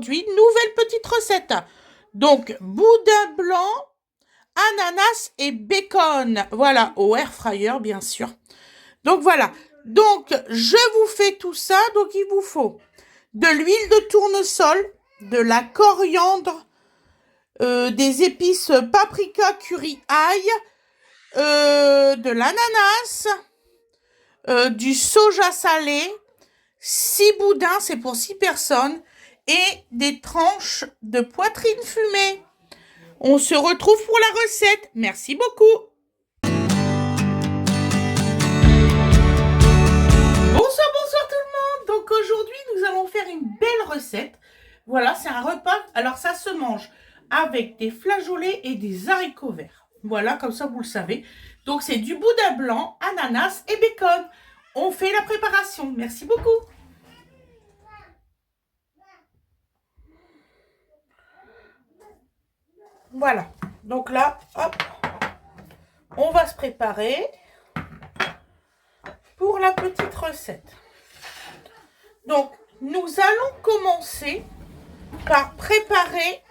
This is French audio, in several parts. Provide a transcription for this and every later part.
aujourd'hui, nouvelle petite recette. Donc, boudin blanc, ananas et bacon. Voilà, au air fryer, bien sûr. Donc, voilà. Donc, je vous fais tout ça. Donc, il vous faut de l'huile de tournesol, de la coriandre, des épices paprika, curry, ail, de l'ananas, du soja salé, 6 boudins, c'est pour 6 personnes, et des tranches de poitrine fumée. On se retrouve pour la recette. Merci beaucoup. Bonsoir tout le monde. Donc aujourd'hui, nous allons faire une belle recette. Voilà, c'est un repas. Alors ça se mange avec des flageolets et des haricots verts. Voilà, comme ça vous le savez. Donc c'est du boudin blanc, ananas et bacon. On fait la préparation. Merci beaucoup. Voilà. Donc là, hop, on va se préparer pour la petite recette. Donc, nous allons commencer par préparer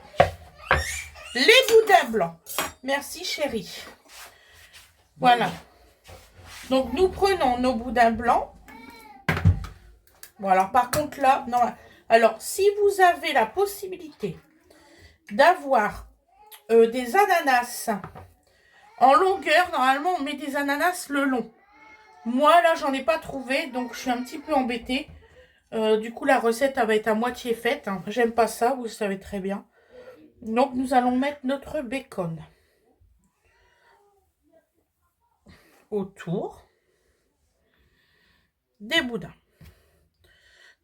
les boudins blancs. Merci chérie. Voilà. Donc, nous prenons nos boudins blancs. Bon, alors par contre là, non. Alors, si vous avez la possibilité d'avoir des ananas en longueur, normalement on met des ananas le long. Moi là, j'en ai pas trouvé, donc je suis un petit peu embêtée. Du coup, la recette elle va être à moitié faite. Hein. J'aime pas ça, vous le savez très bien. Donc, nous allons mettre notre bacon autour des boudins.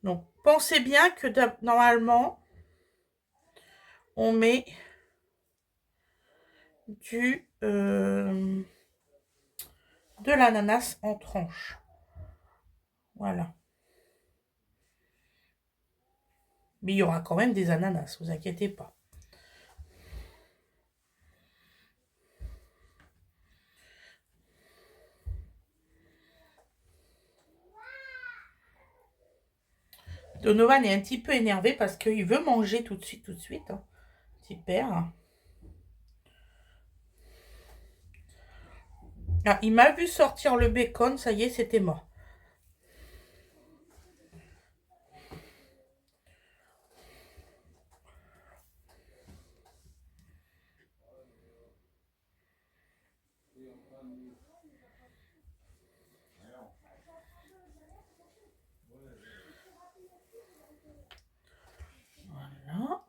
Donc, pensez bien que normalement, on met de l'ananas en tranches. Voilà. Mais il y aura quand même des ananas, vous inquiétez pas. Donovan est un petit peu énervé parce qu'il veut manger tout de suite. Hein. Petit père. Ah, il m'a vu sortir le bacon, ça y est, c'était mort. Voilà.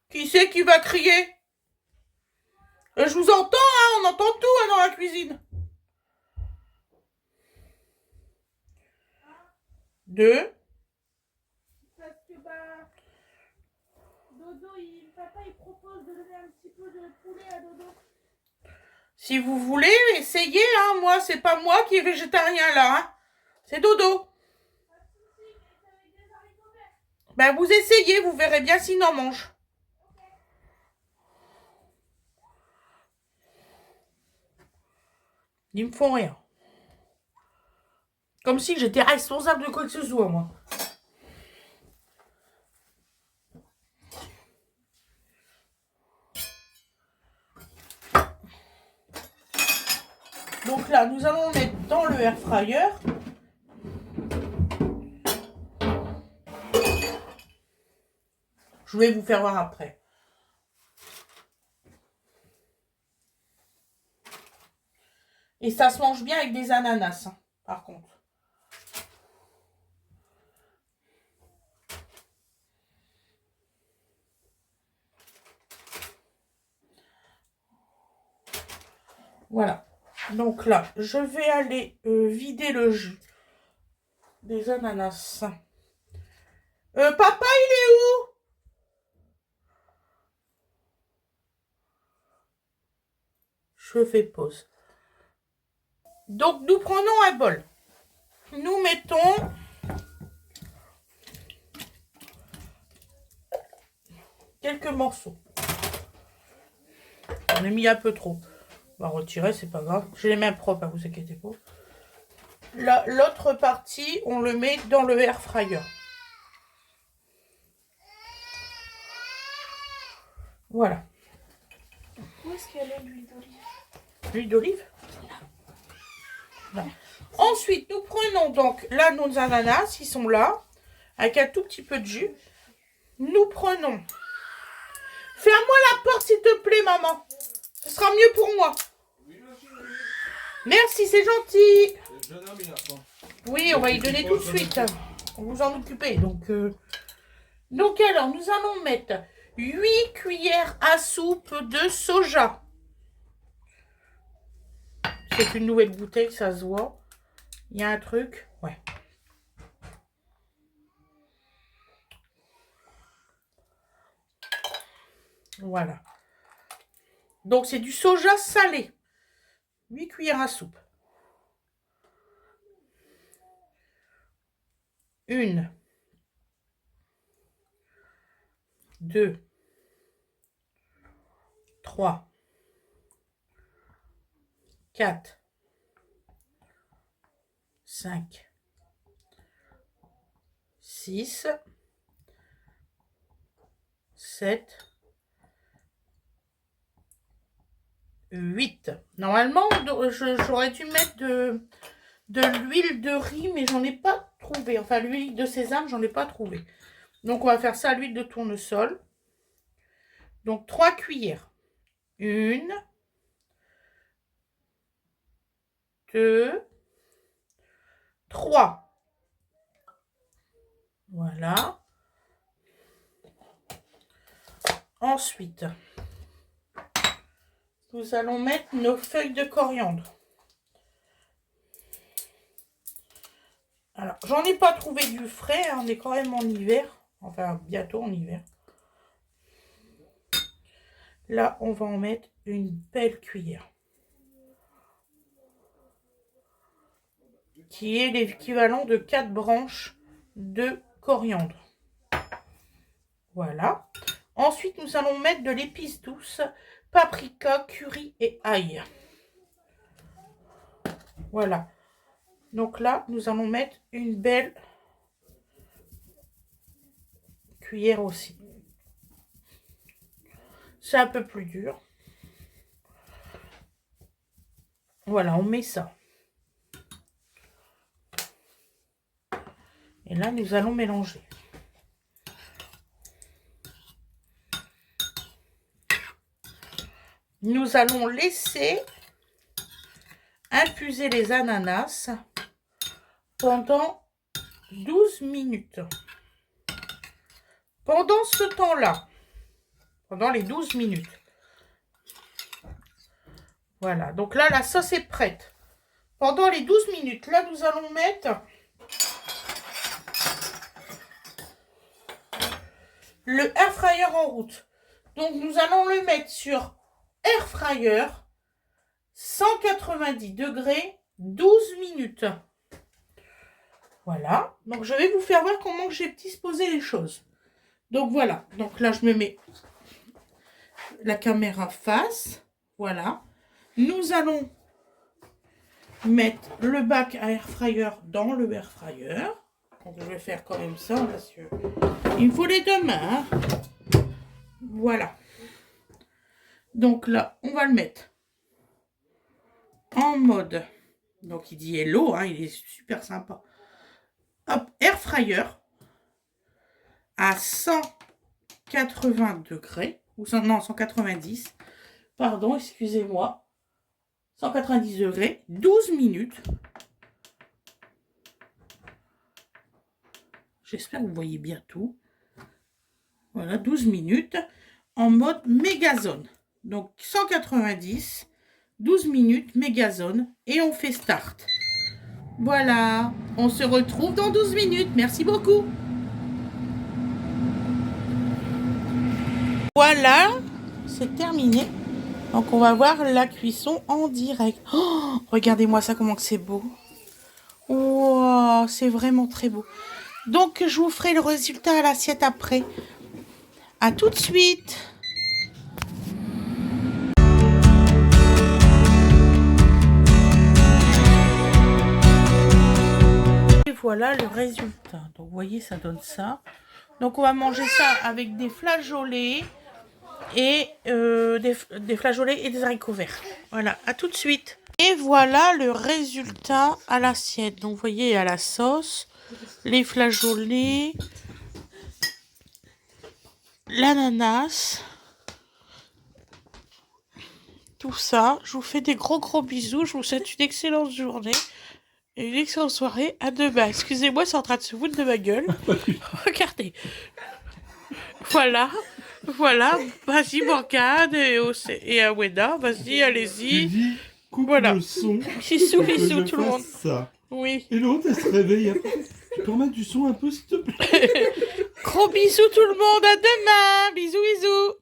Qui c'est qui va crier? Je vous entends, hein, on entend tout hein, dans la cuisine. 2. Parce que Dodo, papa il propose de donner un petit peu de poulet à Dodo. Si vous voulez, essayez, hein. Moi, c'est pas moi qui est végétarien là, hein. C'est Dodo. Ben, vous essayez, vous verrez bien s'il en mange. Ils me font rien. Comme si j'étais responsable de quoi que ce soit, moi. Donc là, nous allons mettre dans le air fryer. Je vais vous faire voir après. Et ça se mange bien avec des ananas, hein, par contre. Voilà. Donc là, je vais aller vider le jus des ananas. Papa, il est où? Je fais pause. Donc, nous prenons un bol. Nous mettons quelques morceaux. On a mis un peu trop. On va retirer, c'est pas grave. J'ai les mains propres, hein, vous inquiétez pas. L'autre partie, on le met dans le air fryer. Voilà. Où est-ce qu'elle est l'huile d'olive? L'huile d'olive. Ensuite, nous prenons donc là nos ananas, ils sont là, avec un tout petit peu de jus. Nous prenons. Ferme-moi la porte, s'il te plaît, maman. Ce sera mieux pour moi. Merci, c'est gentil. Oui, on va y donner tout de suite. On vous en occuper. Donc alors, nous allons mettre 8 cuillères à soupe de soja. C'est une nouvelle bouteille, ça se voit. Il y a un truc. Ouais. Voilà. Donc, c'est du soja salé. 8 cuillères à soupe. 1, 2, 3, 4, 5, 6, 7, 8. Normalement, j'aurais dû mettre de l'huile de riz, mais j'en ai pas trouvé. Enfin, l'huile de sésame, j'en ai pas trouvé. Donc, on va faire ça à l'huile de tournesol. Donc, 3 cuillères. 1, 2, 3. Voilà. Ensuite, nous allons mettre nos feuilles de coriandre. Alors, j'en ai pas trouvé du frais, hein, on est quand même en hiver. Enfin, bientôt en hiver. Là, on va en mettre une belle cuillère. Qui est l'équivalent de 4 branches de coriandre. Voilà. Ensuite, nous allons mettre de l'épice douce, paprika, curry et ail. Voilà. Donc là, nous allons mettre une belle cuillère aussi. C'est un peu plus dur. Voilà, on met ça. Et là, nous allons mélanger. Nous allons laisser infuser les ananas pendant 12 minutes. Pendant ce temps-là, pendant les 12 minutes. Voilà, donc là, la sauce est prête. Pendant les 12 minutes, là, nous allons mettre le air fryer en route. Donc, nous allons le mettre sur air fryer 190 degrés 12 minutes. Voilà. Donc, je vais vous faire voir comment j'ai disposé les choses. Donc, voilà. Donc, là, je me mets la caméra face. Voilà. Nous allons mettre le bac à air fryer dans le air fryer. Donc, je vais faire quand même ça parce que il me faut les deux mains. Hein. Voilà. Donc là, on va le mettre en mode. Donc, il dit hello, hein, il est super sympa. Hop, air fryer à 180 degrés. Ou non, 190. Pardon, excusez-moi. 190 degrés, 12 minutes. J'espère que vous voyez bien tout. Voilà, 12 minutes en mode mégazone. Donc 190, 12 minutes mégazone et on fait start. Voilà, on se retrouve dans 12 minutes. Merci beaucoup. Voilà, c'est terminé. Donc on va voir la cuisson en direct. Oh, regardez-moi ça, comment que c'est beau. Wow, c'est vraiment très beau. Donc je vous ferai le résultat à l'assiette après. À tout de suite. Et voilà le résultat. Donc vous voyez, ça donne ça. Donc on va manger ça avec des flageolets et des flageolets et des haricots verts. Voilà, à tout de suite. Et voilà le résultat à l'assiette. Donc vous voyez, il y a la sauce, les flageolets, l'ananas, tout ça. Je vous fais des gros bisous. Je vous souhaite une excellente journée et une excellente soirée. À demain. Excusez-moi, c'est en train de se foutre de ma gueule. Regardez. Voilà. Voilà. Vas-y, Morgane et Awena. Vas-y, allez-y. Coupe Voilà. le son. Bisous, pour que bisous je tout le fasse monde. Ça. Oui. Et l'autre, elle se réveille après. Tu peux remettre du son un peu, s'il te plaît? Gros bisous tout le monde. À demain. Bisous, bisous.